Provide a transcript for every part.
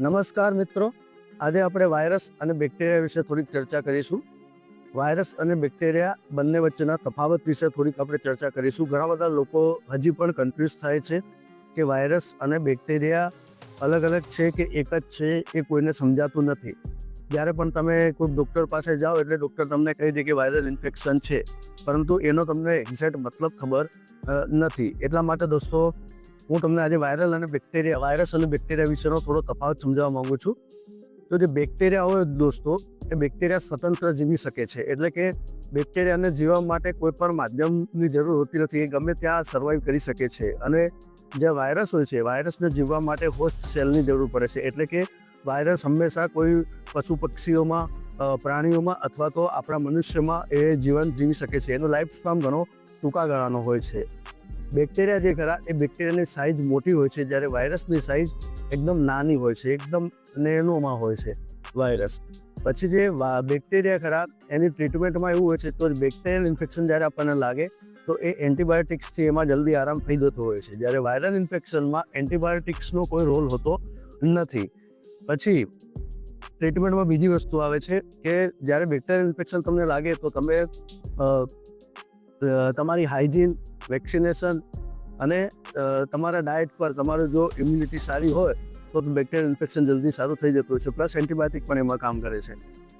નમસ્કાર મિત્રો, આજે આપણે વાયરસ અને બેક્ટેરિયા વિશે થોડીક ચર્ચા કરીશું. વાયરસ અને બેક્ટેરિયા બંને વચ્ચેના તફાવત વિશે થોડીક આપણે ચર્ચા કરીશું. ઘણા બધા લોકો હજી પણ કન્ફ્યુઝ થાય છે કે વાયરસ અને બેક્ટેરિયા અલગ અલગ છે કે એક જ છે, એ કોઈને સમજાતું નથી. જ્યારે પણ તમે કોઈ ડૉક્ટર પાસે જાઓ એટલે ડૉક્ટર તમને કહી દે કે વાયરલ ઇન્ફેક્શન છે, પરંતુ એનો તમને એક્ઝેક્ટ મતલબ ખબર નથી. એટલા માટે દોસ્તો, હું તમને આજે વાયરસ અને બેક્ટેરિયા વિશેનો થોડો તફાવત સમજાવવા માંગુ છું. તો જે બેક્ટેરિયા હોય દોસ્તો, એ બેક્ટેરિયા સ્વતંત્ર જીવી શકે છે. એટલે કે બેક્ટેરિયાને જીવવા માટે કોઈ પણ માધ્યમની જરૂર હોતી નથી, એ ગમે ત્યાં સર્વાઈવ કરી શકે છે. અને જે વાયરસ હોય છે, વાયરસને જીવવા માટે હોસ્ટ સેલની જરૂર પડે છે. એટલે કે વાયરસ હંમેશા કોઈ પશુ પક્ષીઓમાં, પ્રાણીઓમાં અથવા તો આપણા મનુષ્યમાં એ જીવન જીવી શકે છે. એનો લાઈફ સ્પાન ઘણો ટૂંકા ગાળાનો હોય છે. બેક્ટેરિયા જે ખરા, એ બેક્ટેરિયાની સાઇઝ મોટી હોય છે, જ્યારે વાયરસની સાઇઝ એકદમ નાની હોય છે, એકદમ નેનોમાં હોય છે વાયરસ. પછી જે બેક્ટેરિયા ખરા, એની ટ્રીટમેન્ટમાં એવું હોય છે, તો બેક્ટેરિયલ ઇન્ફેક્શન જ્યારે આપણને લાગે તો એ એન્ટીબાયોટિક્સથી એમાં જલ્દી આરામ થઈ જતો હોય છે, જ્યારે વાયરલ ઇન્ફેક્શનમાં એન્ટીબાયોટિક્સનો કોઈ રોલ હોતો નથી. પછી ટ્રીટમેન્ટમાં બીજી વસ્તુ આવે છે કે જ્યારે બેક્ટેરિયલ ઇન્ફેક્શન તમને લાગે તો તમે તમારી હાઇજીન, વેક્સિનેશન અને તમારા ડાયટ પર તમારું જો ઇમ્યુનિટી સારી હોય તો બેક્ટેરિયલ ઇન્ફેક્શન જલ્દી સારું થઈ જતું હોય છે. પ્લસ એન્ટીબાયોટિક પણ એમાં કામ કરે છે.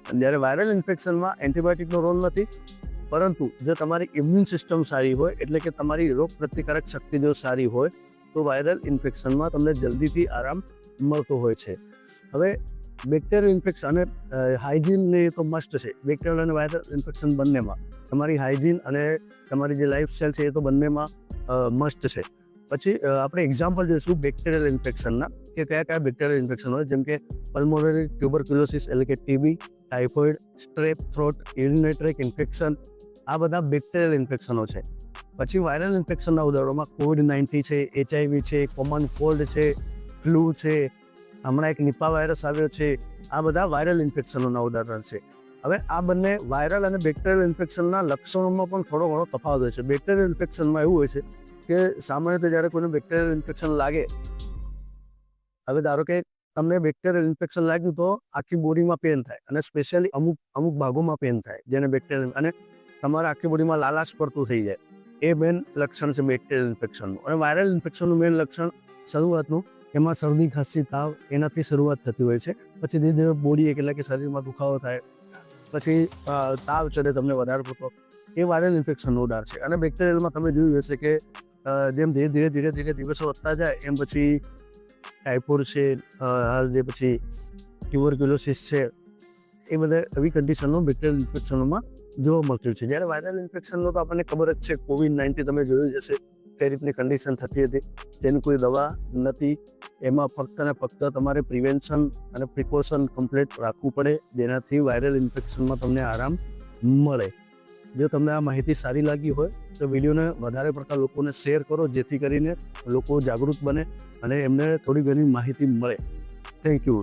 અને જ્યારે વાયરલ ઇન્ફેક્શનમાં એન્ટીબાયોટિકનો રોલ નથી, પરંતુ જો તમારી ઇમ્યુન સિસ્ટમ સારી હોય, એટલે કે તમારી રોગ પ્રતિકારક શક્તિ જો સારી હોય, તો વાયરલ ઇન્ફેક્શનમાં તમને જલ્દીથી આરામ મળતો હોય છે. હવે બેક્ટેરિયલ ઇન્ફેક્શન અને હાઇજીનને તો મસ્ટ છે. બેક્ટેરિયલ અને વાયરલ ઇન્ફેક્શન બંનેમાં તમારી હાઇજીન અને તમારી જે લાઈફસ્ટાઈલ છે એ તો બંનેમાં મસ્ટ છે. પછી આપણે એક્ઝામ્પલ જોઈશું બેક્ટેરિયલ ઇન્ફેક્શનના, કે કયા કયા બેક્ટેરિયલ ઇન્ફેક્શન હોય, જેમ કે પલ્મોનરી ટ્યુબરક્યુલોસિસ એટલે કે TB, typhoid, strep throat, urinary tract infection, આ બધા બેક્ટેરિયલ ઇન્ફેક્શનો છે. પછી વાયરલ ઇન્ફેક્શનના ઉદાહરણોમાં COVID-19 છે, HIV છે, કોમન કોલ્ડ છે, ફ્લૂ છે, હમણાં એક નિપા વાયરસ આવ્યો છે. આ બધા વાયરલ ઇન્ફેક્શનોના ઉદાહરણ છે. હવે આ બંને વાયરલ અને બેક્ટેરિયલ ઇન્ફેક્શનના લક્ષણોમાં પણ થોડો ઘણો તફાવત હોય છે. બેક્ટેરિયલ ઇન્ફેક્શનમાં એવું હોય છે કે સામાન્યતઃ જ્યારે કોઈને બેક્ટેરિયલ ઇન્ફેક્શન લાગે, હવે ધારો કે તમને બેક્ટેરિયલ ઇન્ફેક્શન લાગ્યું તો આખી બોડીમાં પેન થાય, અને સ્પેશિયલી અમુક ભાગોમાં પેન થાય જેને બેક્ટેરિયલ, અને તમારા આખી બોડીમાં લાલાશ પડતું થઈ જાય. એ મેન લક્ષણ છે બેક્ટેરિયલ ઇન્ફેક્શનનું. અને વાયરલ ઇન્ફેક્શનનું મેન લક્ષણ શરૂઆતનું, એમાં શરદી, ખાંસી, તાવ એનાથી શરૂઆત થતી હોય છે. પછી ધીરે ધીરે બોડી એટલે કે શરીરમાં દુખાવો થાય, પછી તાવ ચડે તમને વધારે પડતો, એ વાયરલ ઇન્ફેક્શનનો ઉદાહરણ છે. અને બેક્ટેરિયલમાં તમે જોયું હશે કે જેમ ધીરે ધીરે દિવસો વધતા જાય એમ પછી ટાઇફોઇડ છે, જે પછી ટ્યુબરક્યુલોસિસ છે, એ બધા એવી કન્ડિશનો બેક્ટેરિયલ ઇન્ફેક્શનોમાં જોવા મળતી હોય છે. જ્યારે વાયરલ ઇન્ફેક્શનનો તો આપણને ખબર જ છે, COVID-19 તમે જોયું જ હશે કઈ રીતની કન્ડિશન થતી હતી, જેની કોઈ દવા નથી. એમાં ફક્ત ને ફક્ત તમારે પ્રિવેન્શન અને પ્રિકોશન કમ્પ્લીટ રાખવું પડે, જેનાથી વાયરલ ઇન્ફેક્શનમાં તમને આરામ મળે. જો તમને આ માહિતી સારી લાગી હોય તો વિડીયોને વધારે પડતા લોકોને શેર કરો, જેથી કરીને લોકો જાગૃત બને અને એમને થોડી ઘણી માહિતી મળે. Thank you.